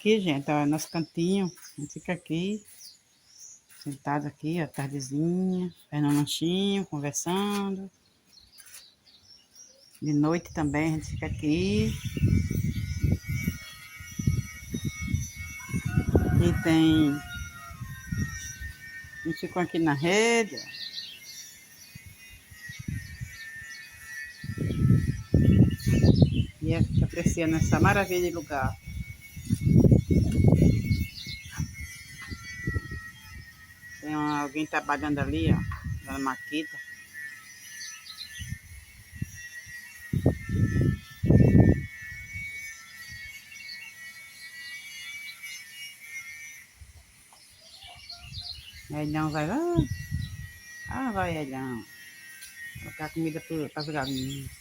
Aqui, gente, ó, nosso cantinho. A gente fica aqui, sentado aqui, ó, tardezinha, fazendo um lanchinho, conversando. De noite também a gente fica aqui. E tem... A gente ficou aqui na rede, ó. E fica apreciando essa maravilha de lugar. Tem alguém trabalhando ali, ó, na maquita. Edão vai lá. Ah, vai, Edão. Colocar comida para as galinhas.